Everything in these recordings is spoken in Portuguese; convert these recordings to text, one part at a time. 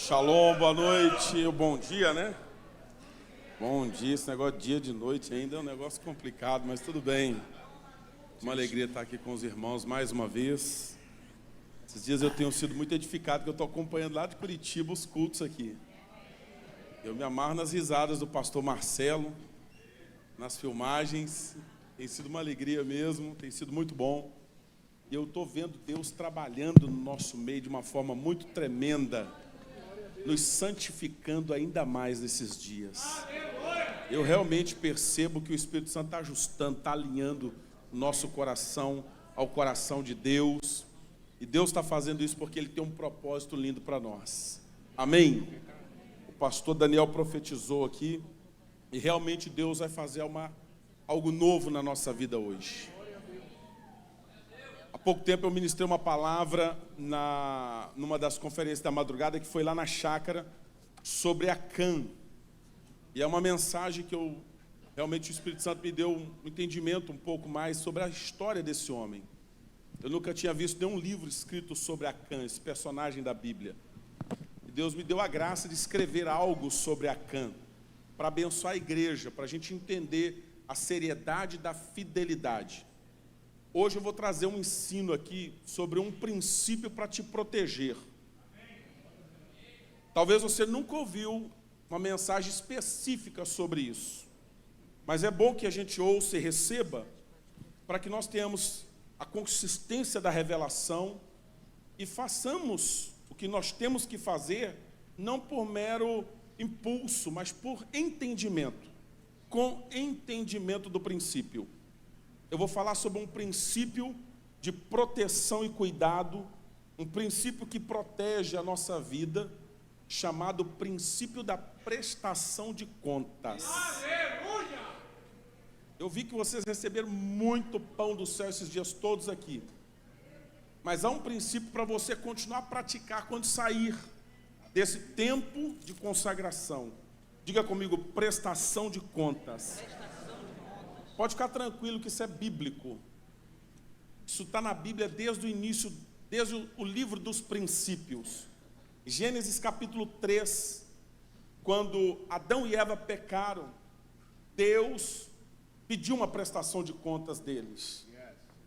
Shalom, boa noite, bom dia, né? Bom dia, esse negócio de dia de noite ainda é um negócio complicado, mas tudo bem. Uma alegria estar aqui com os irmãos mais uma vez. Esses dias eu tenho sido muito edificado, que eu estou acompanhando lá de Curitiba os cultos aqui. Eu me amarro nas risadas do pastor Marcelo, nas filmagens. Tem sido uma alegria mesmo, tem sido muito bom. E eu estou vendo Deus trabalhando no nosso meio de uma forma muito tremenda, nos santificando ainda mais nesses dias. Eu realmente percebo que o Espírito Santo está ajustando, está alinhando o nosso coração ao coração de Deus. E Deus está fazendo isso porque Ele tem um propósito lindo para nós. Amém? O pastor Daniel profetizou aqui e realmente Deus vai fazer algo novo na nossa vida hoje. Há pouco tempo eu ministrei uma palavra numa das conferências da madrugada que foi lá na chácara sobre Acã. E é uma mensagem que realmente o Espírito Santo me deu um entendimento um pouco mais sobre a história desse homem. Eu nunca tinha visto nenhum livro escrito sobre Acã, esse personagem da Bíblia. E Deus me deu a graça de escrever algo sobre Acã, para abençoar a igreja, para a gente entender a seriedade da fidelidade. Hoje eu vou trazer um ensino aqui sobre um princípio para te proteger. Talvez você nunca ouviu uma mensagem específica sobre isso. Mas é bom que a gente ouça e receba, para que nós tenhamos a consistência da revelação e façamos o que nós temos que fazer, não por mero impulso, mas por entendimento, com entendimento do princípio. Eu vou falar sobre um princípio de proteção e cuidado, um princípio que protege a nossa vida, chamado princípio da prestação de contas. Aleluia! Eu vi que vocês receberam muito pão do céu esses dias todos aqui. Mas há um princípio para você continuar a praticar quando sair desse tempo de consagração. Diga comigo, prestação de contas. Pode ficar tranquilo que isso é bíblico. Isso está na Bíblia desde o início, desde o livro dos princípios. Gênesis capítulo 3, quando Adão e Eva pecaram, Deus pediu uma prestação de contas deles.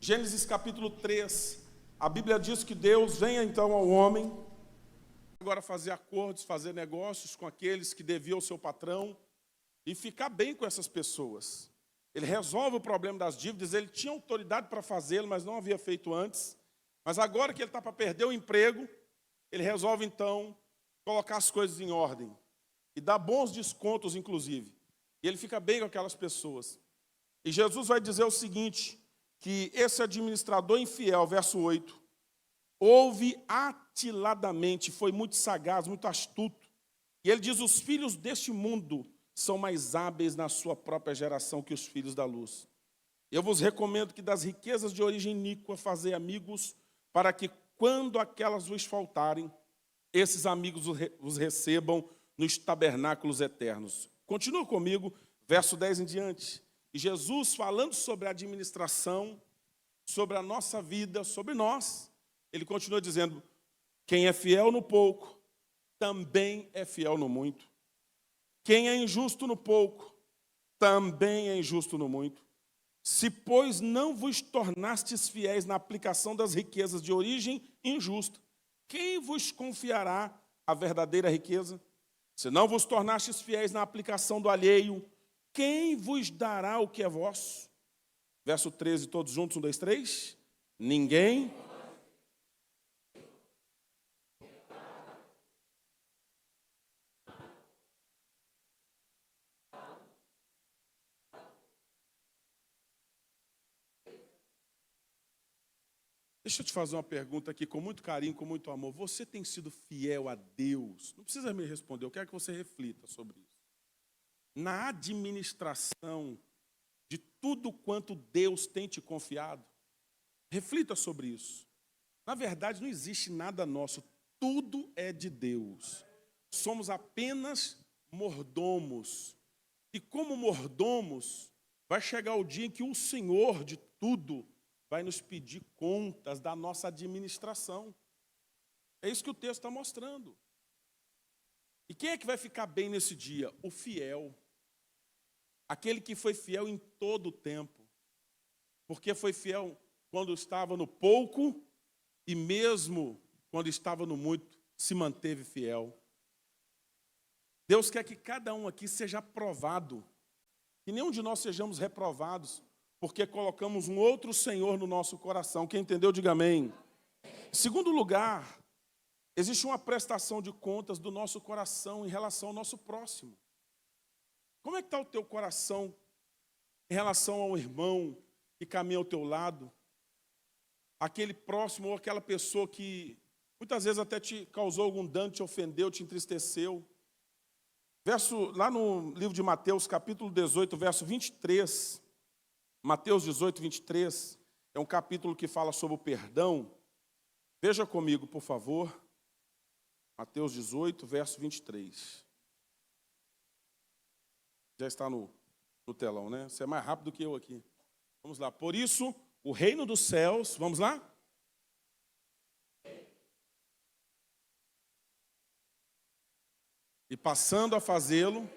Gênesis capítulo 3, a Bíblia diz que Deus venha então ao homem, agora fazer acordos, fazer negócios com aqueles que deviam ao seu patrão e ficar bem com essas pessoas. Ele resolve o problema das dívidas, ele tinha autoridade para fazê-lo, mas não havia feito antes. Mas agora que ele está para perder o emprego, ele resolve então colocar as coisas em ordem e dar bons descontos, inclusive. E ele fica bem com aquelas pessoas. E Jesus vai dizer o seguinte, que esse administrador infiel, verso 8, ouve atiladamente, foi muito sagaz, muito astuto. E ele diz, os filhos deste mundo são mais hábeis na sua própria geração que os filhos da luz. Eu vos recomendo que das riquezas de origem iníqua fazei amigos, para que quando aquelas vos faltarem, esses amigos os recebam nos tabernáculos eternos. Continua comigo, verso 10 em diante. E Jesus, falando sobre a administração, sobre a nossa vida, sobre nós, ele continua dizendo, quem é fiel no pouco, também é fiel no muito. Quem é injusto no pouco, também é injusto no muito. Se, pois, não vos tornastes fiéis na aplicação das riquezas de origem injusta, quem vos confiará a verdadeira riqueza? Se não vos tornastes fiéis na aplicação do alheio, quem vos dará o que é vosso? Verso 13, todos juntos, 1, 2, 3. Ninguém. Deixa eu te fazer uma pergunta aqui com muito carinho, com muito amor. Você tem sido fiel a Deus? Não precisa me responder, eu quero que você reflita sobre isso. Na administração de tudo quanto Deus tem te confiado, reflita sobre isso. Na verdade, não existe nada nosso, tudo é de Deus. Somos apenas mordomos. E como mordomos, vai chegar o dia em que o Senhor de tudo vai nos pedir contas da nossa administração. É isso que o texto está mostrando. E quem é que vai ficar bem nesse dia? O fiel. Aquele que foi fiel em todo o tempo. Porque foi fiel quando estava no pouco e mesmo quando estava no muito, se manteve fiel. Deus quer que cada um aqui seja aprovado. Que nenhum de nós sejamos reprovados, porque colocamos um outro Senhor no nosso coração. Quem entendeu, diga amém. Em segundo lugar, existe uma prestação de contas do nosso coração em relação ao nosso próximo. Como é que está o teu coração em relação ao irmão que caminha ao teu lado? Aquele próximo ou aquela pessoa que muitas vezes até te causou algum dano, te ofendeu, te entristeceu. Lá no livro de Mateus, capítulo 18, verso 23. Mateus 18, 23, é um capítulo que fala sobre o perdão. Veja comigo, por favor. Mateus 18, verso 23. Já está no telão, né? Você é mais rápido que eu aqui. Vamos lá. Por isso, o reino dos céus, vamos lá? E passando a fazê-lo,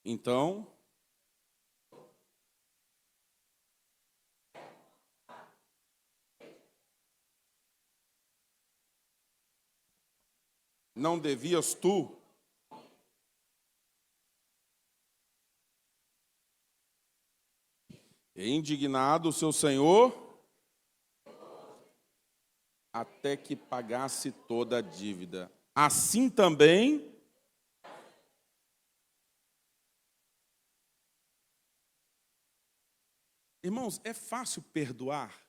então, não devias tu, e indignado o seu senhor, até que pagasse toda a dívida. Assim também, irmãos, é fácil perdoar?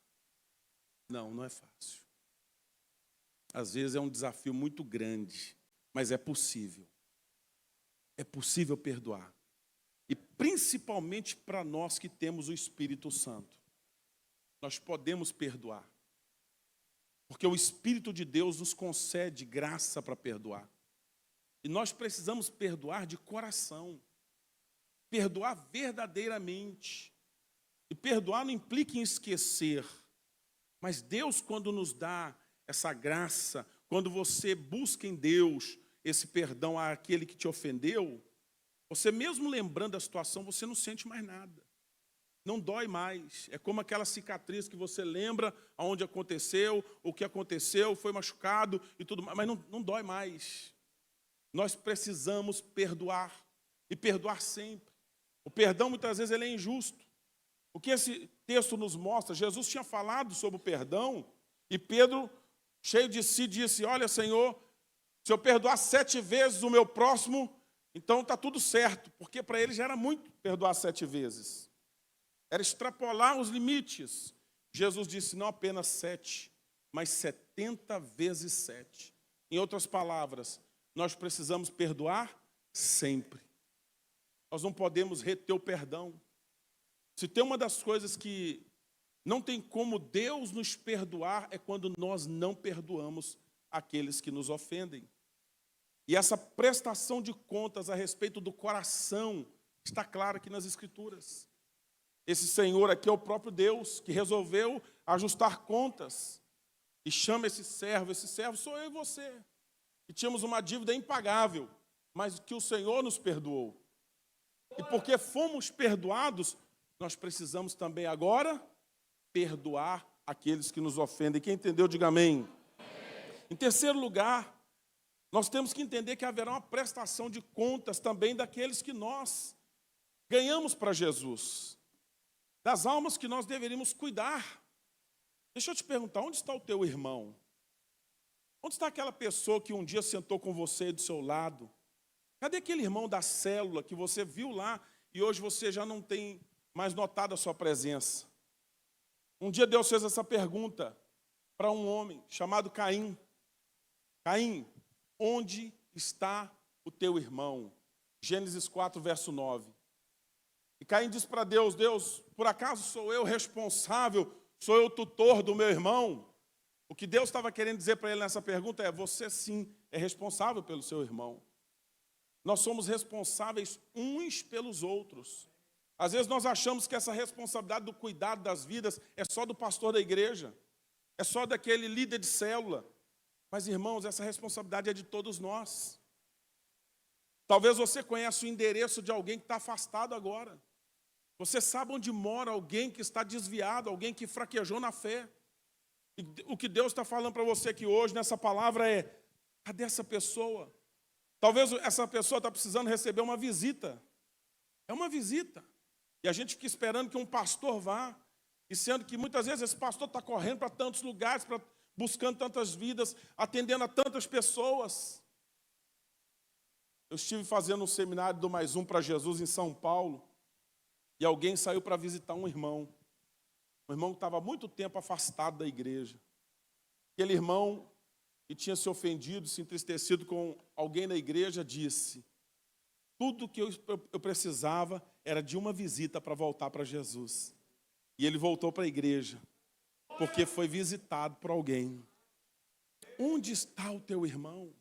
Não, não é fácil. Às vezes é um desafio muito grande, mas é possível. É possível perdoar. E principalmente para nós que temos o Espírito Santo. Nós podemos perdoar. Porque o Espírito de Deus nos concede graça para perdoar. E nós precisamos perdoar de coração. Perdoar verdadeiramente. E perdoar não implica em esquecer. Mas Deus, quando nos dá essa graça, quando você busca em Deus esse perdão àquele que te ofendeu, você mesmo lembrando da situação, você não sente mais nada. Não dói mais. É como aquela cicatriz que você lembra aonde aconteceu, o que aconteceu, foi machucado e tudo mais, mas não dói mais. Nós precisamos perdoar, e perdoar sempre. O perdão, muitas vezes, ele é injusto. O que esse texto nos mostra, Jesus tinha falado sobre o perdão, e Pedro, cheio de si, disse, olha, Senhor, se eu perdoar 7 vezes o meu próximo, então está tudo certo, porque para ele já era muito perdoar 7 vezes. Era extrapolar os limites. Jesus disse, não apenas 7, mas 70 vezes 7. Em outras palavras, nós precisamos perdoar sempre. Nós não podemos reter o perdão. Se tem uma das coisas que não tem como Deus nos perdoar, é quando nós não perdoamos aqueles que nos ofendem. E essa prestação de contas a respeito do coração está clara aqui nas Escrituras. Esse Senhor aqui é o próprio Deus, que resolveu ajustar contas. E chama esse servo sou eu e você. E tínhamos uma dívida impagável, mas que o Senhor nos perdoou. E porque fomos perdoados, nós precisamos também agora perdoar aqueles que nos ofendem. Quem entendeu, diga amém. Em terceiro lugar, nós temos que entender que haverá uma prestação de contas também daqueles que nós ganhamos para Jesus, das almas que nós deveríamos cuidar. Deixa eu te perguntar, onde está o teu irmão? Onde está aquela pessoa que um dia sentou com você do seu lado? Cadê aquele irmão da célula que você viu lá e hoje você já não tem mais notado a sua presença? Um dia Deus fez essa pergunta para um homem chamado Caim. Caim, onde está o teu irmão? Gênesis 4, verso 9. E Caim disse para Deus, Deus, por acaso sou eu responsável, sou eu o tutor do meu irmão? O que Deus estava querendo dizer para ele nessa pergunta é, você sim é responsável pelo seu irmão. Nós somos responsáveis uns pelos outros. Às vezes nós achamos que essa responsabilidade do cuidado das vidas é só do pastor da igreja, é só daquele líder de célula. Mas, irmãos, essa responsabilidade é de todos nós. Talvez você conheça o endereço de alguém que está afastado agora. Você sabe onde mora alguém que está desviado, alguém que fraquejou na fé. E o que Deus está falando para você aqui hoje, nessa palavra, é, cadê essa pessoa? Talvez essa pessoa está precisando receber uma visita. É uma visita. E a gente fica esperando que um pastor vá, e sendo que muitas vezes esse pastor está correndo para tantos lugares, buscando tantas vidas, atendendo a tantas pessoas. Eu estive fazendo um seminário do Mais Um para Jesus em São Paulo, e alguém saiu para visitar um irmão que estava há muito tempo afastado da igreja. Aquele irmão que tinha se ofendido, se entristecido com alguém na igreja, disse, tudo que eu precisava era de uma visita para voltar para Jesus. E ele voltou para a igreja, porque foi visitado por alguém. Onde está o teu irmão?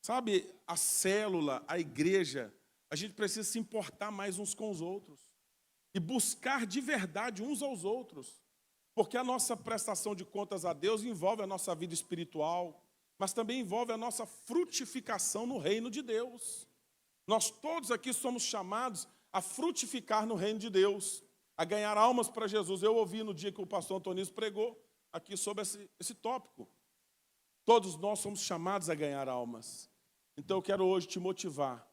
Sabe, a célula, a igreja, a gente precisa se importar mais uns com os outros. E buscar de verdade uns aos outros. Porque a nossa prestação de contas a Deus envolve a nossa vida espiritual, mas também envolve a nossa frutificação no reino de Deus. Nós todos aqui somos chamados a frutificar no reino de Deus, a ganhar almas para Jesus. Eu ouvi no dia que o pastor Antônio pregou aqui sobre esse tópico. Todos nós somos chamados a ganhar almas. Então eu quero hoje te motivar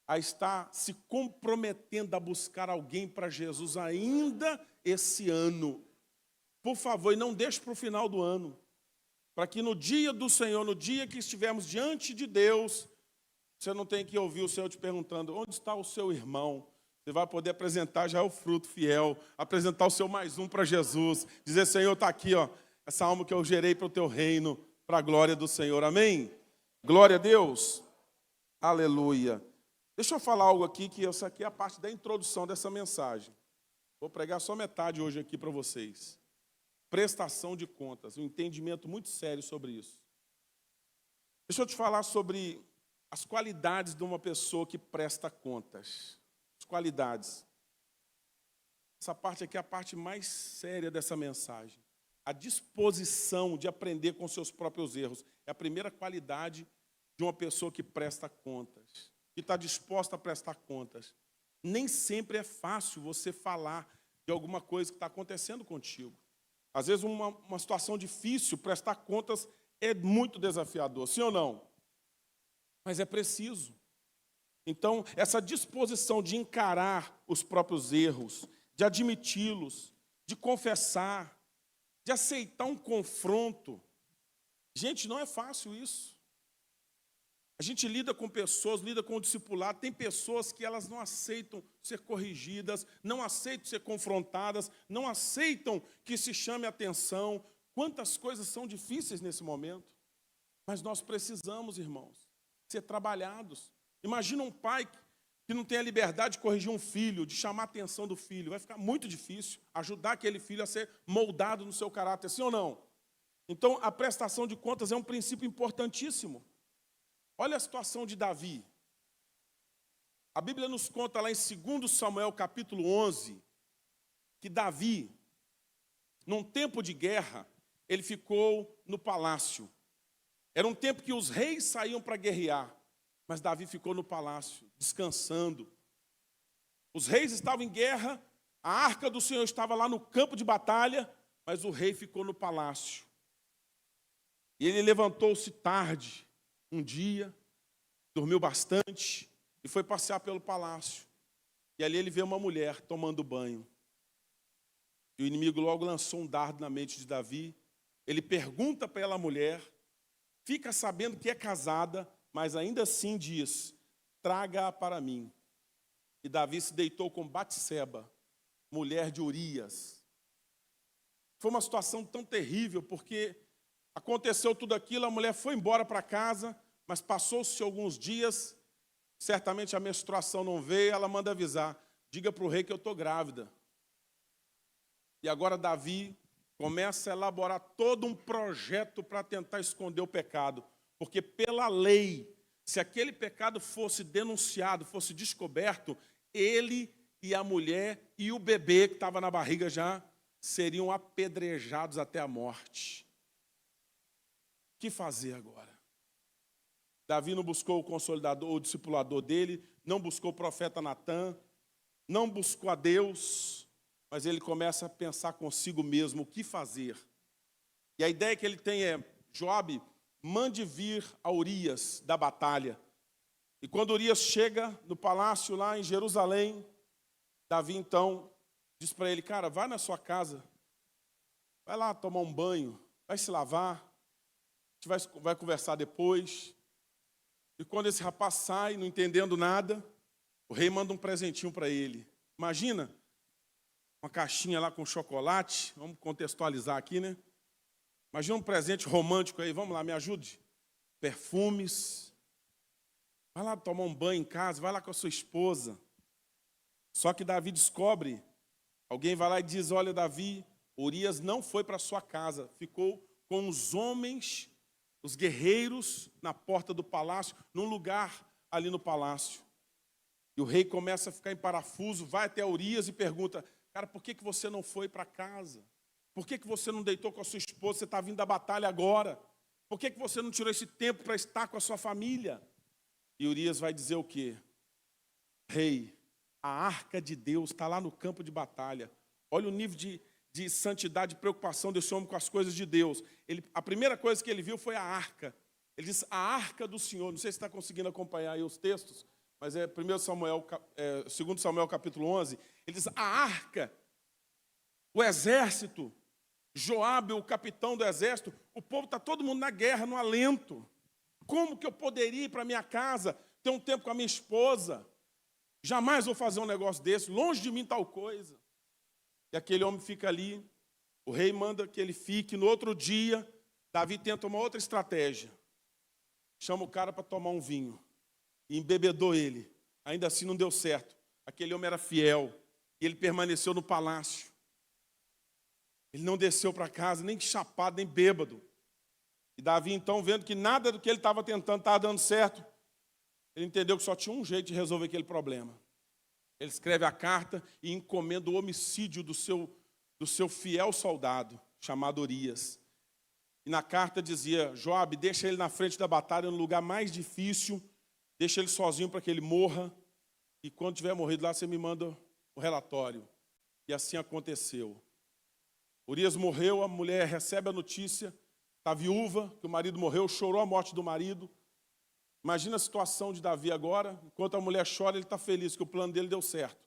a estar se comprometendo a buscar alguém para Jesus ainda esse ano. Por favor, e não deixe para o final do ano, para que no dia do Senhor, no dia que estivermos diante de Deus, você não tenha que ouvir o Senhor te perguntando, onde está o seu irmão? Você vai poder apresentar já o fruto fiel, apresentar o seu mais um para Jesus, dizer, Senhor, está aqui, ó, essa alma que eu gerei para o teu reino, para a glória do Senhor, amém? Glória a Deus, aleluia. Deixa eu falar algo aqui, que essa aqui é a parte da introdução dessa mensagem. Vou pregar só metade hoje aqui para vocês. Prestação de contas, um entendimento muito sério sobre isso. Deixa eu te falar sobre as qualidades de uma pessoa que presta contas. As qualidades. Essa parte aqui é a parte mais séria dessa mensagem. A disposição de aprender com seus próprios erros é a primeira qualidade de uma pessoa que presta contas, que está disposta a prestar contas. Nem sempre é fácil você falar de alguma coisa que está acontecendo contigo. Às vezes, uma situação difícil, prestar contas é muito desafiador, sim ou não? Mas é preciso. Então, essa disposição de encarar os próprios erros, de admiti-los, de confessar, de aceitar um confronto. Gente, não é fácil isso. A gente lida com pessoas, lida com o discipulado, tem pessoas que elas não aceitam ser corrigidas, não aceitam ser confrontadas, não aceitam que se chame atenção. Quantas coisas são difíceis nesse momento. Mas nós precisamos, irmãos, ser trabalhados. Imagina um pai que não tem a liberdade de corrigir um filho, de chamar a atenção do filho. Vai ficar muito difícil ajudar aquele filho a ser moldado no seu caráter, sim ou não? Então, a prestação de contas é um princípio importantíssimo. Olha a situação de Davi. A Bíblia nos conta lá em 2 Samuel, capítulo 11, que Davi, num tempo de guerra, ele ficou no palácio. Era um tempo que os reis saíam para guerrear, mas Davi ficou no palácio, descansando, Os reis estavam em guerra, a arca do Senhor estava lá no campo de batalha, mas o rei ficou no palácio. E ele levantou-se tarde, um dia, dormiu bastante e foi passear pelo palácio. E ali ele vê uma mulher tomando banho. E o inimigo logo lançou um dardo na mente de Davi. Ele pergunta para ela, a mulher, fica sabendo que é casada, mas ainda assim diz, traga-a para mim. E Davi se deitou com Batseba, mulher de Urias. Foi uma situação tão terrível, porque aconteceu tudo aquilo, a mulher foi embora para casa, mas passou-se alguns dias, certamente a menstruação não veio, ela manda avisar, diga para o rei que eu estou grávida. E agora Davi começa a elaborar todo um projeto para tentar esconder o pecado, porque pela lei, se aquele pecado fosse denunciado, fosse descoberto, ele e a mulher e o bebê que estava na barriga já seriam apedrejados até a morte. O que fazer agora? Davi não buscou o consolidador, o discipulador dele, não buscou o profeta Natã, não buscou a Deus, mas ele começa a pensar consigo mesmo o que fazer. E a ideia que ele tem é, Joabe, mande vir a Urias da batalha. E quando Urias chega no palácio lá em Jerusalém, Davi então diz para ele, cara, vai na sua casa, vai lá tomar um banho, vai se lavar, a gente vai conversar depois. E quando esse rapaz sai, não entendendo nada, o rei manda um presentinho para ele. Imagina, uma caixinha lá com chocolate, vamos contextualizar aqui, né? Imagina um presente romântico aí, vamos lá, me ajude. Perfumes. Vai lá tomar um banho em casa, vai lá com a sua esposa. Só que Davi descobre, alguém vai lá e diz, olha Davi, Urias não foi para sua casa, ficou com os homens, os guerreiros na porta do palácio, num lugar ali no palácio. E o rei começa a ficar em parafuso, vai até Urias e pergunta, cara, por que você não foi para casa? Por que você não deitou com a sua esposa? Você está vindo da batalha agora. Por que você não tirou esse tempo para estar com a sua família? E Urias vai dizer o quê? Rei, a arca de Deus está lá no campo de batalha. Olha o nível de santidade e preocupação desse homem com as coisas de Deus. A primeira coisa que ele viu foi a arca. Ele diz, a arca do Senhor. Não sei se está conseguindo acompanhar aí os textos, mas é 2 Samuel capítulo 11. Ele diz, a arca, o exército, Joabe, o capitão do exército, o povo está todo mundo na guerra, no alento. Como que eu poderia ir para minha casa, ter um tempo com a minha esposa? Jamais vou fazer um negócio desse, longe de mim tal coisa. E aquele homem fica ali, o rei manda que ele fique. No outro dia, Davi tenta uma outra estratégia. Chama o cara para tomar um vinho. E embebedou ele. Ainda assim não deu certo. Aquele homem era fiel. E ele permaneceu no palácio. Ele não desceu para casa, nem chapado, nem bêbado. E Davi, então, vendo que nada do que ele estava tentando estava dando certo, ele entendeu que só tinha um jeito de resolver aquele problema. Ele escreve a carta e encomenda o homicídio do seu fiel soldado, chamado Urias. E na carta dizia, Joabe, deixa ele na frente da batalha, no lugar mais difícil, deixa ele sozinho para que ele morra, e quando tiver morrido lá, você me manda o relatório. E assim aconteceu. Urias morreu, a mulher recebe a notícia, está viúva, que o marido morreu, chorou a morte do marido. Imagina a situação de Davi agora, enquanto a mulher chora, ele está feliz que o plano dele deu certo.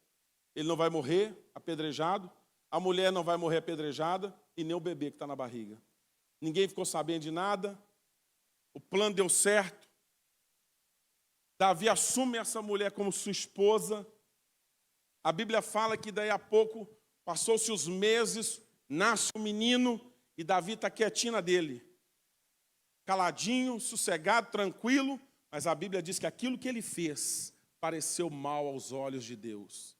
Ele não vai morrer apedrejado, a mulher não vai morrer apedrejada e nem o bebê que está na barriga. Ninguém ficou sabendo de nada, o plano deu certo. Davi assume essa mulher como sua esposa. A Bíblia fala que daí a pouco, passou-se os meses, nasce um menino e Davi está quietinho na dele. Caladinho, sossegado, tranquilo, mas a Bíblia diz que aquilo que ele fez pareceu mal aos olhos de Deus.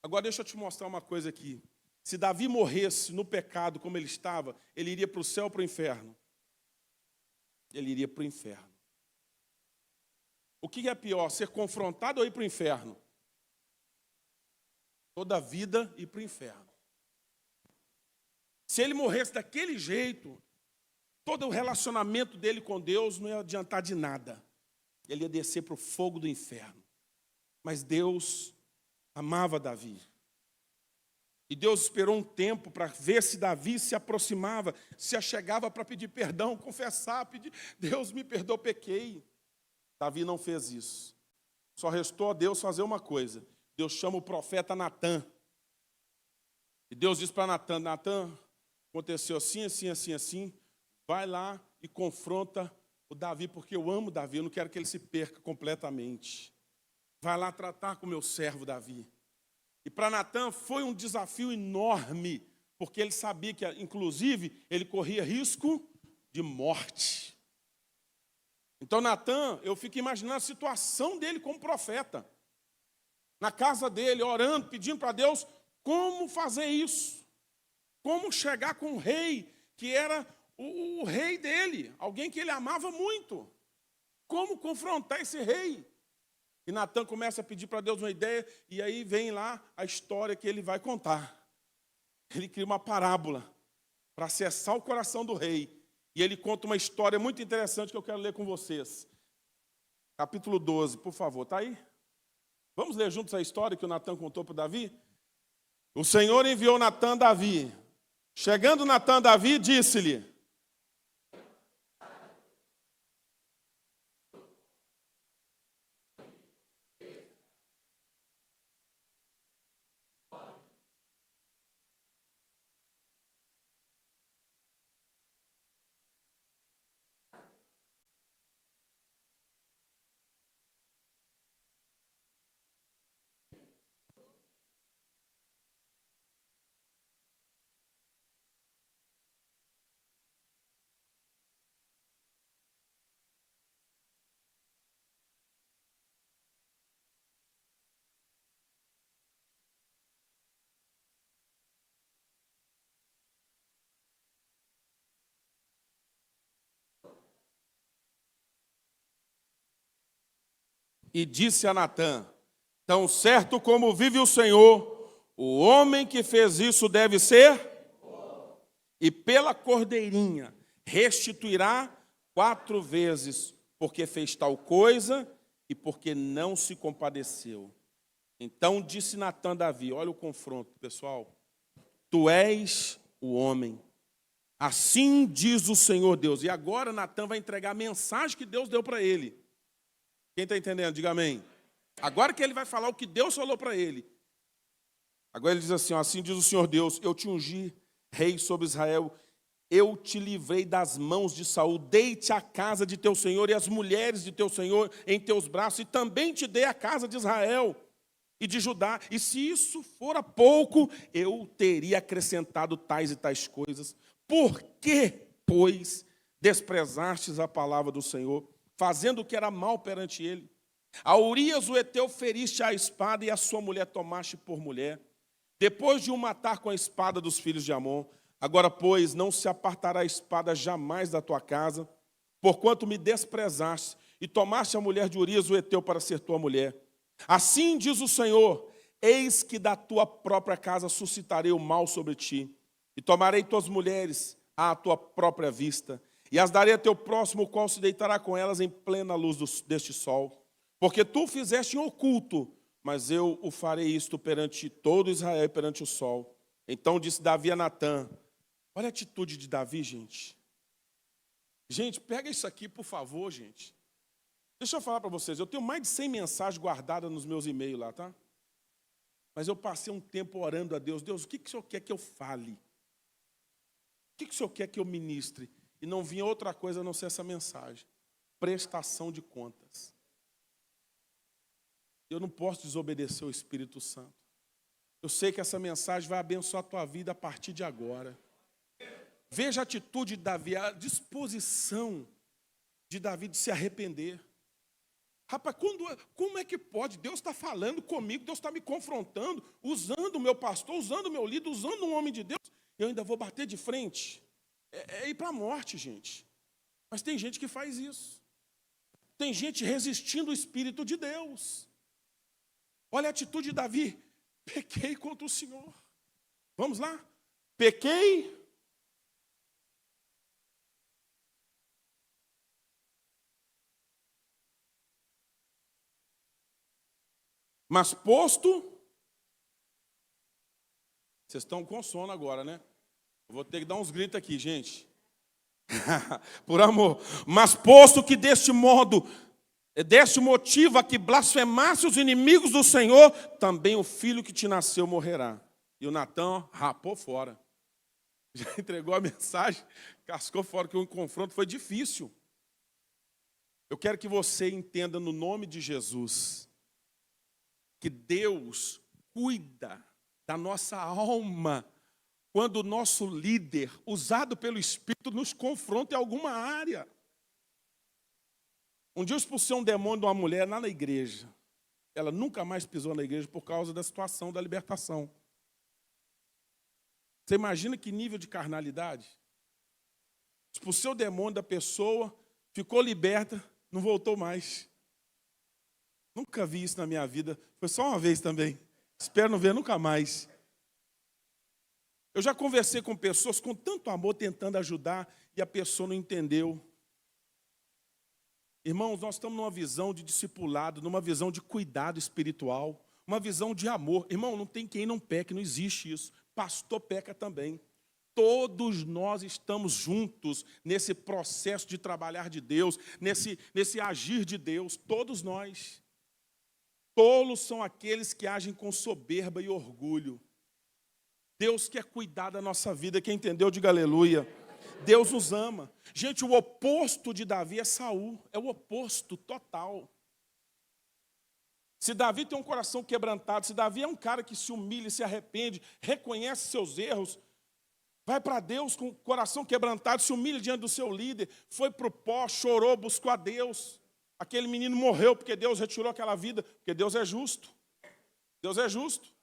Agora deixa eu te mostrar uma coisa aqui. Se Davi morresse no pecado como ele estava, ele iria para o céu ou para o inferno? Ele iria para o inferno. O que é pior, ser confrontado ou ir para o inferno? Toda a vida ir para o inferno. Se ele morresse daquele jeito, todo o relacionamento dele com Deus não ia adiantar de nada. Ele ia descer para o fogo do inferno. Mas Deus amava Davi. E Deus esperou um tempo para ver se Davi se aproximava, se achegava para pedir perdão, confessar, pedir, Deus me perdoa, pequei. Davi não fez isso. Só restou a Deus fazer uma coisa. Deus chama o profeta Natã. E Deus diz para Natã, Natã, aconteceu assim, assim, assim, assim, vai lá e confronta o Davi, porque eu amo Davi, eu não quero que ele se perca completamente. Vai lá tratar com o meu servo Davi. E para Natã foi um desafio enorme, porque ele sabia que, inclusive, ele corria risco de morte. Então, Natã, eu fico imaginando a situação dele como profeta. Na casa dele, orando, pedindo para Deus como fazer isso. Como chegar com o rei, que era o rei dele, alguém que ele amava muito. Como confrontar esse rei? E Natã começa a pedir para Deus uma ideia, e aí vem lá a história que ele vai contar. Ele cria uma parábola para acessar o coração do rei. E ele conta uma história muito interessante que eu quero ler com vocês. Capítulo 12, por favor, está aí? Vamos ler juntos a história que o Natã contou para Davi? O Senhor enviou Natã a Davi. Chegando Natã a Davi, disse-lhe: e disse a Natã: tão certo como vive o Senhor, o homem que fez isso deve ser, e pela cordeirinha restituirá 4 vezes, porque fez tal coisa e porque não se compadeceu. Então disse Natã a Davi, olha o confronto, pessoal. Tu és o homem. Assim diz o Senhor Deus. E agora Natã vai entregar a mensagem que Deus deu para ele. Quem está entendendo? Diga amém. Agora que ele vai falar o que Deus falou para ele. Agora ele diz assim, ó, assim diz o Senhor Deus, eu te ungi rei sobre Israel, eu te livrei das mãos de Saul, dei-te a casa de teu senhor e as mulheres de teu senhor em teus braços, e também te dei a casa de Israel e de Judá. E se isso fora pouco, eu teria acrescentado tais e tais coisas. Por que, pois, desprezastes a palavra do Senhor, fazendo o que era mal perante ele? A Urias o Eteu feriste à espada e a sua mulher tomaste por mulher, depois de o matar com a espada dos filhos de Amon. Agora, pois, não se apartará a espada jamais da tua casa, porquanto me desprezaste e tomaste a mulher de Urias o Eteu para ser tua mulher. Assim diz o Senhor, eis que da tua própria casa suscitarei o mal sobre ti, e tomarei tuas mulheres à tua própria vista, e as darei a teu próximo, o qual se deitará com elas em plena luz deste sol. Porque tu fizeste em oculto, mas eu o farei isto perante todo Israel e perante o sol. Então disse Davi a Natã, olha a atitude de Davi, gente. Gente, pega isso aqui, por favor, gente. Deixa eu falar para vocês, eu tenho mais de 100 mensagens guardadas nos meus e-mails lá, tá? Mas eu passei um tempo orando a Deus. Deus, o que o Senhor quer que eu fale? O que o Senhor quer que eu ministre? E não vinha outra coisa a não ser essa mensagem. Prestação de contas. Eu não posso desobedecer o Espírito Santo. Eu sei que essa mensagem vai abençoar a tua vida a partir de agora. Veja a atitude de Davi, a disposição de Davi de se arrepender. Rapaz, como é que pode? Deus está falando comigo, Deus está me confrontando, usando o meu pastor, usando o meu líder, usando um homem de Deus, eu ainda vou bater de frente. É ir para a morte, gente. Mas tem gente que faz isso. Tem gente resistindo ao Espírito de Deus. Olha a atitude de Davi. Pequei contra o Senhor. Vamos lá? Pequei. Mas posto Vocês estão com sono agora, né? Eu vou ter que dar uns gritos aqui, gente. Por amor. Mas posto que deste motivo a que blasfemasse os inimigos do Senhor, também o filho que te nasceu morrerá. E o Natã rapou fora. Já entregou a mensagem, cascou fora, que o confronto foi difícil. Eu quero que você entenda no nome de Jesus que Deus cuida da nossa alma quando o nosso líder, usado pelo Espírito, nos confronta em alguma área. Um dia eu expulsei um demônio de uma mulher lá na igreja. Ela nunca mais pisou na igreja por causa da situação da libertação. Você imagina que nível de carnalidade? Expulsei o demônio da pessoa, ficou liberta, não voltou mais. Nunca vi isso na minha vida. Foi só uma vez também. Espero não ver nunca mais. Eu já conversei com pessoas com tanto amor tentando ajudar e a pessoa não entendeu. Irmãos, nós estamos numa visão de discipulado, numa visão de cuidado espiritual, uma visão de amor. Irmão, não tem quem não peque, não existe isso. Pastor peca também. Todos nós estamos juntos nesse processo de trabalhar de Deus, nesse agir de Deus, todos nós. Tolos são aqueles que agem com soberba e orgulho. Deus quer cuidar da nossa vida, quem entendeu, diga aleluia. Deus nos ama. Gente, o oposto de Davi é Saul, é o oposto total. Se Davi tem um coração quebrantado, se Davi é um cara que se humilha, se arrepende, reconhece seus erros, vai para Deus com o coração quebrantado, se humilha diante do seu líder, foi para o pó, chorou, buscou a Deus. Aquele menino morreu porque Deus retirou aquela vida, porque Deus é justo. Deus é justo.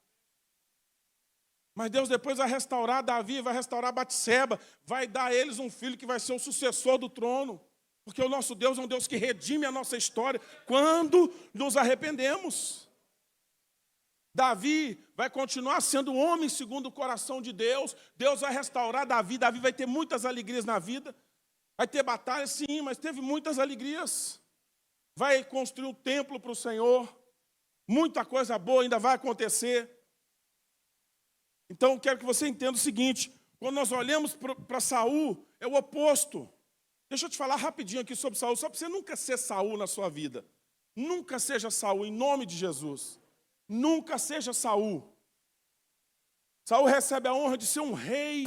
Mas Deus depois vai restaurar Davi, vai restaurar Batseba, vai dar a eles um filho que vai ser o sucessor do trono. Porque o nosso Deus é um Deus que redime a nossa história quando nos arrependemos. Davi vai continuar sendo homem segundo o coração de Deus. Deus vai restaurar Davi. Davi vai ter muitas alegrias na vida. Vai ter batalhas, sim, mas teve muitas alegrias. Vai construir um templo para o Senhor. Muita coisa boa ainda vai acontecer. Então, eu quero que você entenda o seguinte. Quando nós olhamos para Saul, é o oposto. Deixa eu te falar rapidinho aqui sobre Saul, só para você nunca ser Saul na sua vida. Nunca seja Saul, em nome de Jesus. Nunca seja Saul. Saul recebe a honra de ser um rei,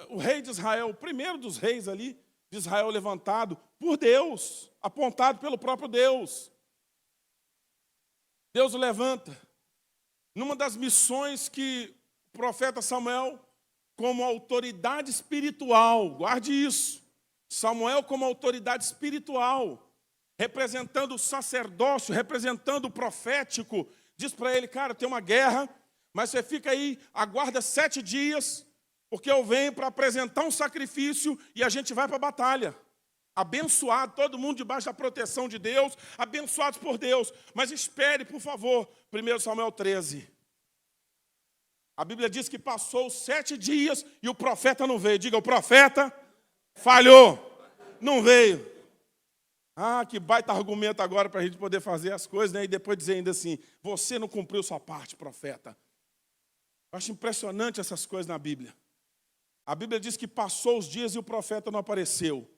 o rei de Israel, o primeiro dos reis ali, de Israel levantado por Deus, apontado pelo próprio Deus. Deus o levanta. Numa das missões que o profeta Samuel, como autoridade espiritual, guarde isso, Samuel como autoridade espiritual, representando o sacerdócio, representando o profético, diz para ele, cara, tem uma guerra, mas você fica aí, aguarda 7 dias, porque eu venho para apresentar um sacrifício e a gente vai para a batalha. Abençoado, todo mundo debaixo da proteção de Deus, abençoados por Deus. Mas espere, por favor, 1 Samuel 13. A Bíblia diz que passou 7 dias e o profeta não veio. Diga, o profeta falhou, não veio. Ah, que baita argumento agora para a gente poder fazer as coisas, né? E depois dizer ainda assim, você não cumpriu sua parte, profeta. Eu acho impressionante essas coisas na Bíblia. A Bíblia diz que passou os dias e o profeta não apareceu.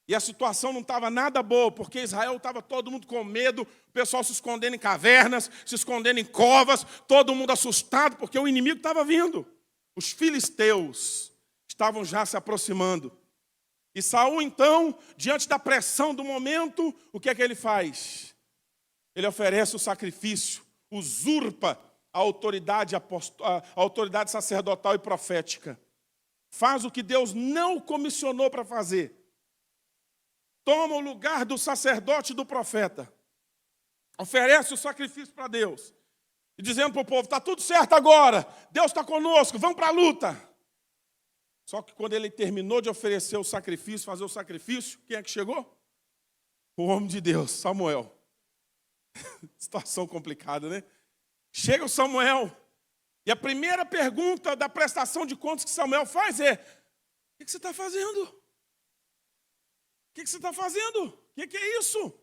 E a situação não estava nada boa, porque Israel estava todo mundo com medo, o pessoal se escondendo em cavernas, se escondendo em covas, todo mundo assustado, porque o inimigo estava vindo. Os filisteus estavam já se aproximando. E Saul, então, diante da pressão do momento, o que é que ele faz? Ele oferece o sacrifício, usurpa a autoridade sacerdotal e profética. Faz o que Deus não o comissionou para fazer. Toma o lugar do sacerdote e do profeta. Oferece o sacrifício para Deus. E dizendo para o povo, está tudo certo agora, Deus está conosco, vamos para a luta. Só que quando ele terminou de oferecer o sacrifício, fazer o sacrifício, quem é que chegou? O homem de Deus, Samuel. Situação complicada, né? Chega o Samuel, e a primeira pergunta da prestação de contas que Samuel faz é, o que você está fazendo? O que você está fazendo? O que é isso?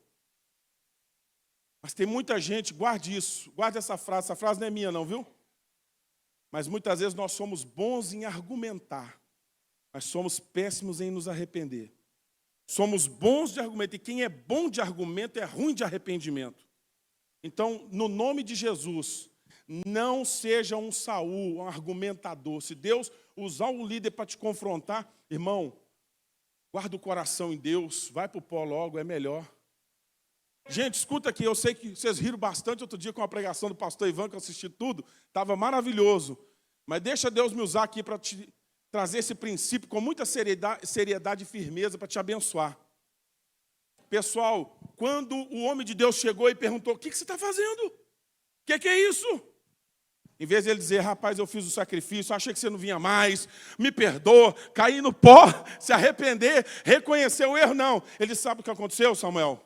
Mas tem muita gente, guarde isso, guarde essa frase não é minha não, viu? Mas muitas vezes nós somos bons em argumentar, mas somos péssimos em nos arrepender. Somos bons de argumento, e quem é bom de argumento é ruim de arrependimento. Então, no nome de Jesus, não seja um Saul, um argumentador. Se Deus usar um líder para te confrontar, irmão, guarda o coração em Deus, vai para o pó logo, é melhor. Gente, escuta aqui, eu sei que vocês riram bastante outro dia com a pregação do pastor Ivan, que eu assisti tudo, estava maravilhoso. Mas deixa Deus me usar aqui para te trazer esse princípio com muita seriedade e firmeza para te abençoar. Pessoal, quando o homem de Deus chegou e perguntou, o que você está fazendo? O que é isso? Em vez de ele dizer, rapaz, eu fiz o sacrifício, achei que você não vinha mais, me perdoa, caí no pó, se arrepender, reconhecer o erro, não. Ele sabe o que aconteceu, Samuel?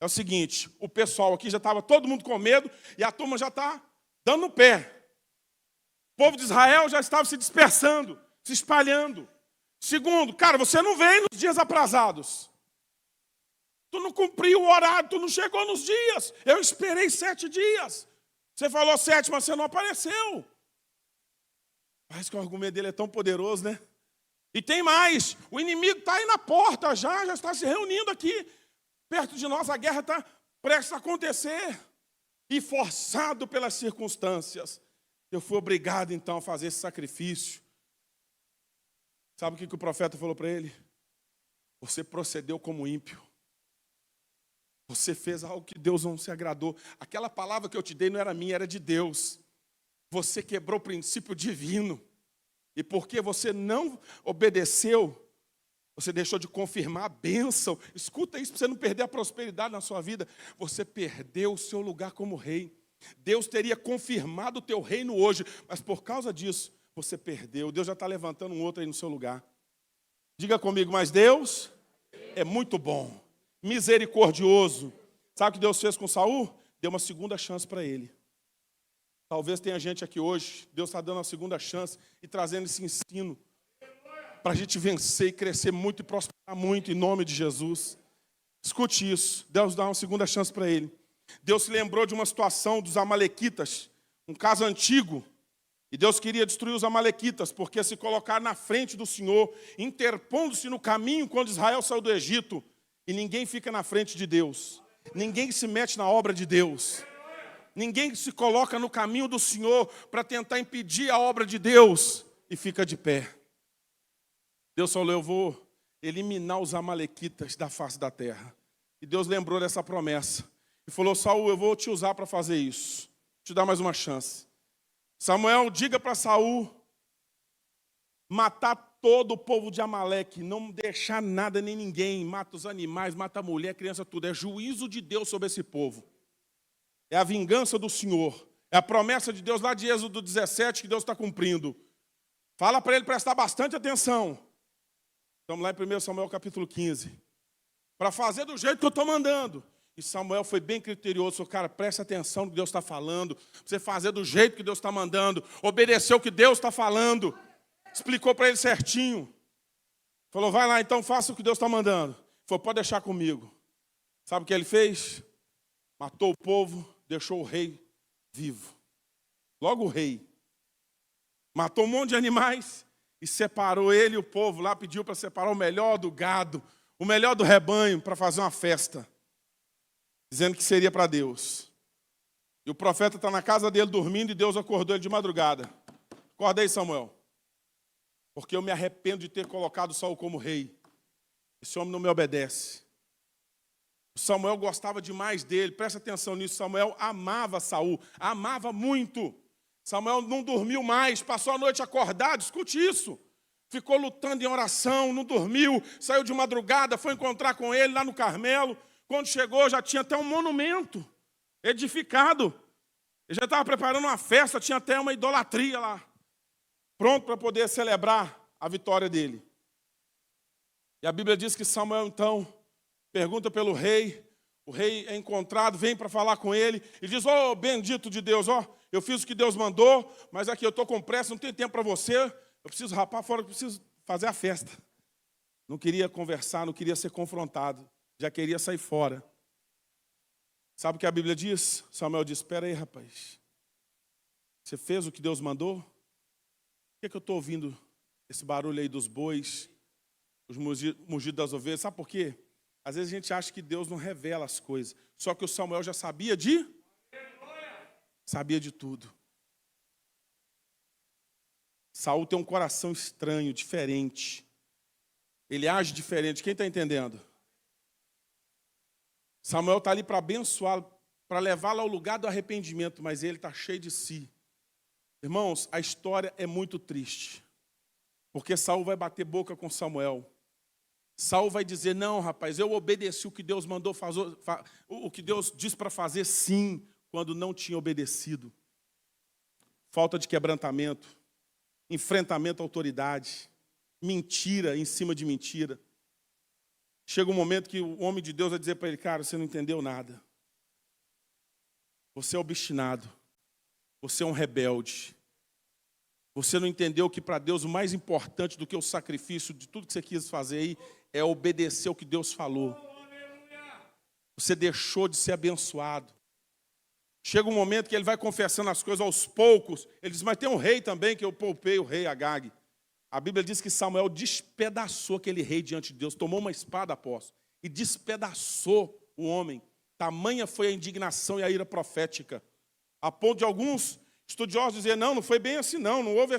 É o seguinte, o pessoal aqui já estava todo mundo com medo e a turma já está dando no pé. O povo de Israel já estava se dispersando, se espalhando. Segundo, cara, você não veio nos dias aprazados. Tu não cumpriu o horário, tu não chegou nos dias. Eu esperei 7 dias. Você falou 7, mas você não apareceu. Parece que o argumento dele é tão poderoso, né? E tem mais, o inimigo está aí na porta já está se reunindo aqui. Perto de nós, a guerra está prestes a acontecer. E forçado pelas circunstâncias, eu fui obrigado, então, a fazer esse sacrifício. Sabe o que o profeta falou para ele? Você procedeu como ímpio. Você fez algo que Deus não se agradou. Aquela palavra que eu te dei não era minha, era de Deus. Você quebrou o princípio divino. E porque você não obedeceu, você deixou de confirmar a bênção. Escuta isso para você não perder a prosperidade na sua vida. Você perdeu o seu lugar como rei. Deus teria confirmado o teu reino hoje, mas por causa disso, você perdeu. Deus já está levantando um outro aí no seu lugar. Diga comigo, mas Deus é muito bom, misericordioso. Sabe o que Deus fez com Saul? Deu uma segunda chance para ele. Talvez tenha gente aqui hoje, Deus está dando uma segunda chance e trazendo esse ensino para a gente vencer e crescer muito e prosperar muito em nome de Jesus. Escute isso, Deus dá uma segunda chance para ele. Deus se lembrou de uma situação dos amalequitas, um caso antigo, e Deus queria destruir os amalequitas, porque se colocaram na frente do Senhor, interpondo-se no caminho quando Israel saiu do Egito, e ninguém fica na frente de Deus, ninguém se mete na obra de Deus, ninguém se coloca no caminho do Senhor para tentar impedir a obra de Deus e fica de pé. Deus falou, eu vou eliminar os amalequitas da face da terra. E Deus lembrou dessa promessa. E falou, Saul, eu vou te usar para fazer isso. Vou te dar mais uma chance. Samuel, diga para Saul matar todo o povo de Amaleque, não deixar nada nem ninguém. Mata os animais, mata a mulher, a criança, tudo. É juízo de Deus sobre esse povo. É a vingança do Senhor. É a promessa de Deus lá de Êxodo 17 que Deus está cumprindo. Fala para ele prestar bastante atenção. Estamos lá em 1 Samuel capítulo 15. Para fazer do jeito que eu estou mandando. E Samuel foi bem criterioso. Cara, presta atenção no que Deus está falando. Você fazer do jeito que Deus está mandando. Obedecer o que Deus está falando. Explicou para ele certinho. Falou, vai lá então, faça o que Deus está mandando. Falou, pode deixar comigo. Sabe o que ele fez? Matou o povo, deixou o rei vivo. Logo o rei. Matou um monte de animais. E separou ele e o povo lá, pediu para separar o melhor do gado, o melhor do rebanho, para fazer uma festa. Dizendo que seria para Deus. E o profeta está na casa dele dormindo e Deus acordou ele de madrugada. Acorda aí, Samuel. Porque eu me arrependo de ter colocado Saul como rei. Esse homem não me obedece. O Samuel gostava demais dele, presta atenção nisso. Samuel amava Saul, amava muito. Samuel não dormiu mais, passou a noite acordado, escute isso. Ficou lutando em oração, não dormiu, saiu de madrugada, foi encontrar com ele lá no Carmelo. Quando chegou, já tinha até um monumento edificado. Ele já estava preparando uma festa, tinha até uma idolatria lá. Pronto para poder celebrar a vitória dele. E a Bíblia diz que Samuel, então, pergunta pelo rei. O rei é encontrado, vem para falar com ele. E diz, ó, bendito de Deus, ó. Eu fiz o que Deus mandou, mas aqui eu estou com pressa, não tenho tempo para você. Eu preciso rapar fora, eu preciso fazer a festa. Não queria conversar, não queria ser confrontado. Já queria sair fora. Sabe o que a Bíblia diz? Samuel diz, espera aí, rapaz. Você fez o que Deus mandou? que eu estou ouvindo esse barulho aí dos bois, os mugidos das ovelhas? Sabe por quê? Às vezes a gente acha que Deus não revela as coisas. Só que o Samuel já sabia de tudo. Saul tem um coração estranho, diferente. Ele age diferente. Quem está entendendo? Samuel está ali para abençoá-lo, para levá-lo ao lugar do arrependimento, mas ele está cheio de si. Irmãos, a história é muito triste, porque Saul vai bater boca com Samuel. Saul vai dizer: não, rapaz, eu obedeci o que Deus mandou fazer, o que Deus disse para fazer, sim, quando não tinha obedecido. Falta de quebrantamento, enfrentamento à autoridade, mentira em cima de mentira. Chega um momento que o homem de Deus vai dizer para ele: cara, você não entendeu nada. Você é obstinado. Você é um rebelde. Você não entendeu que para Deus o mais importante do que o sacrifício de tudo que você quis fazer aí é obedecer o que Deus falou. Você deixou de ser abençoado. Chega um momento que ele vai confessando as coisas aos poucos. Ele diz: mas tem um rei também que eu poupei, o rei Agag. A Bíblia diz que Samuel despedaçou aquele rei diante de Deus, tomou uma espada, apóstolo, e despedaçou o homem. Tamanha foi a indignação e a ira profética, a ponto de alguns estudiosos dizer: não foi bem assim não houve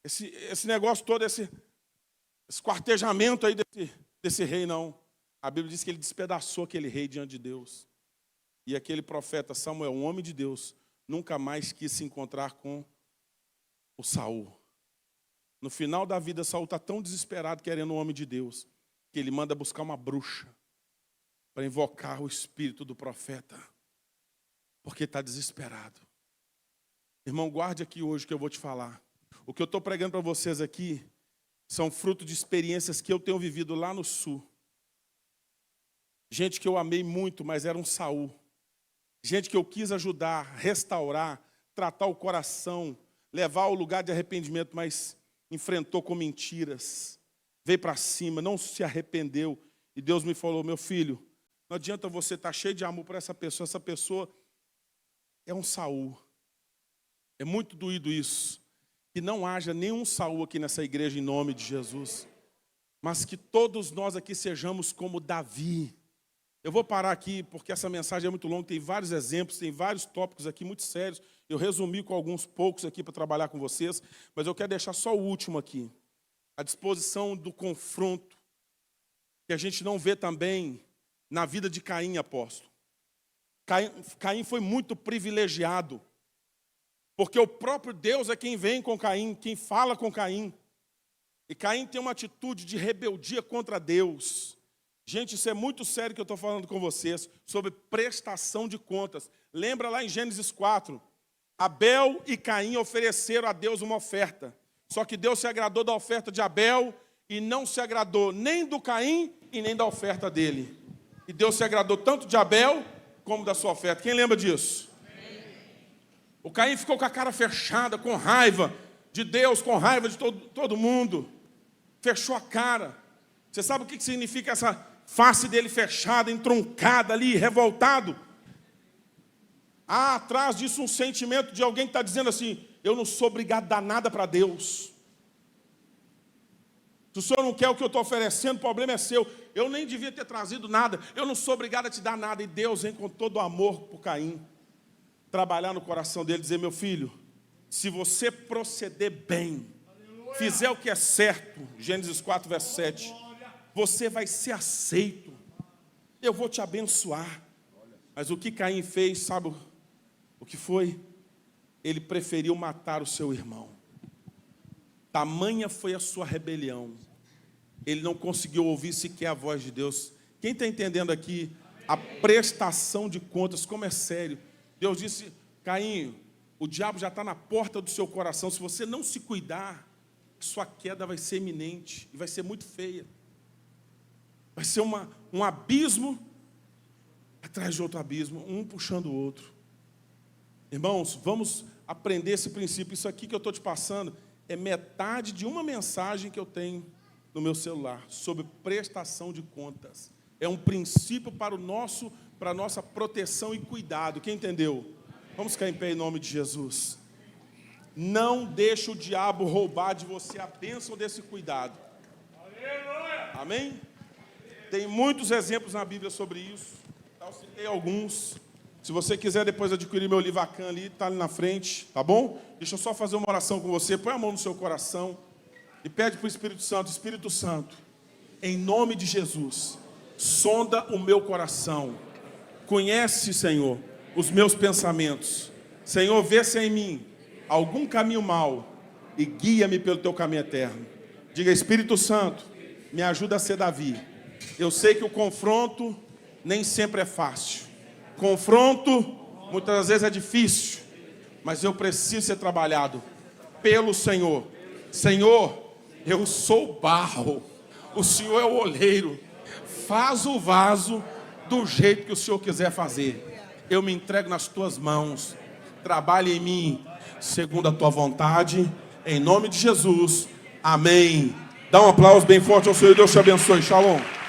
esse negócio todo, esse quartejamento aí desse rei, não. A Bíblia diz que ele despedaçou aquele rei diante de Deus. E aquele profeta Samuel, um homem de Deus, nunca mais quis se encontrar com o Saul. No final da vida, Saul está tão desesperado querendo um homem de Deus, que ele manda buscar uma bruxa para invocar o espírito do profeta, porque está desesperado. Irmão, guarde aqui hoje o que eu vou te falar. O que eu estou pregando para vocês aqui são fruto de experiências que eu tenho vivido lá no sul. Gente que eu amei muito, mas era um Saul. Gente que eu quis ajudar, restaurar, tratar o coração, levar ao lugar de arrependimento, mas enfrentou com mentiras, veio para cima, não se arrependeu. E Deus me falou: meu filho, não adianta você estar cheio de amor por essa pessoa é um Saul. É muito doído isso. Que não haja nenhum Saul aqui nessa igreja em nome de Jesus, mas que todos nós aqui sejamos como Davi. Eu vou parar aqui porque essa mensagem é muito longa, tem vários exemplos, tem vários tópicos aqui muito sérios. Eu resumi com alguns poucos aqui para trabalhar com vocês, mas eu quero deixar só o último aqui. A disposição do confronto, que a gente não vê também na vida de Caim, apóstolo. Caim foi muito privilegiado, porque o próprio Deus é quem vem com Caim, quem fala com Caim. E Caim tem uma atitude de rebeldia contra Deus. Gente, isso é muito sério que eu estou falando com vocês, sobre prestação de contas. Lembra lá em Gênesis 4, Abel e Caim ofereceram a Deus uma oferta. Só que Deus se agradou da oferta de Abel e não se agradou nem do Caim e nem da oferta dele. E Deus se agradou tanto de Abel como da sua oferta. Quem lembra disso? O Caim ficou com a cara fechada, com raiva de Deus, com raiva de todo mundo. Fechou a cara. Você sabe o que significa essa face dele fechada, entroncada ali, revoltado? Há atrás disso um sentimento de alguém que está dizendo assim: eu não sou obrigado a dar nada para Deus. Se o senhor não quer o que eu estou oferecendo, o problema é seu. Eu nem devia ter trazido nada. Eu não sou obrigado a te dar nada. E Deus vem com todo o amor por Caim, trabalhar no coração dele, dizer: meu filho, se você proceder bem, fizer o que é certo, Gênesis 4, verso 7, você vai ser aceito. Eu vou te abençoar. Mas o que Caim fez, sabe o que foi? Ele preferiu matar o seu irmão. Tamanha foi a sua rebelião. Ele não conseguiu ouvir sequer a voz de Deus. Quem está entendendo aqui a prestação de contas, como é sério? Deus disse: Caim, o diabo já está na porta do seu coração. Se você não se cuidar, sua queda vai ser iminente e vai ser muito feia. Vai ser um abismo atrás de outro abismo, um puxando o outro. Irmãos, vamos aprender esse princípio. Isso aqui que eu estou te passando é metade de uma mensagem que eu tenho no meu celular sobre prestação de contas. É um princípio para a nossa proteção e cuidado. Quem entendeu? Vamos ficar em pé em nome de Jesus. Não deixe o diabo roubar de você a bênção desse cuidado. Amém? Tem muitos exemplos na Bíblia sobre isso. Eu citei alguns. Se você quiser depois adquirir meu livro Acan ali, está ali na frente, tá bom? Deixa eu só fazer uma oração com você. Põe a mão no seu coração e pede para o Espírito Santo: Espírito Santo, em nome de Jesus, sonda o meu coração. Conhece, Senhor, os meus pensamentos. Senhor, vê se é em mim algum caminho mau e guia-me pelo teu caminho eterno. Diga: Espírito Santo, me ajuda a ser Davi. Eu sei que o confronto nem sempre é fácil. Confronto muitas vezes é difícil, mas eu preciso ser trabalhado pelo Senhor. Senhor, eu sou barro, o Senhor é o oleiro. Faz o vaso do jeito que o Senhor quiser fazer. Eu me entrego nas tuas mãos. Trabalhe em mim segundo a tua vontade, em nome de Jesus. Amém. Dá um aplauso bem forte ao Senhor e Deus te abençoe. Shalom.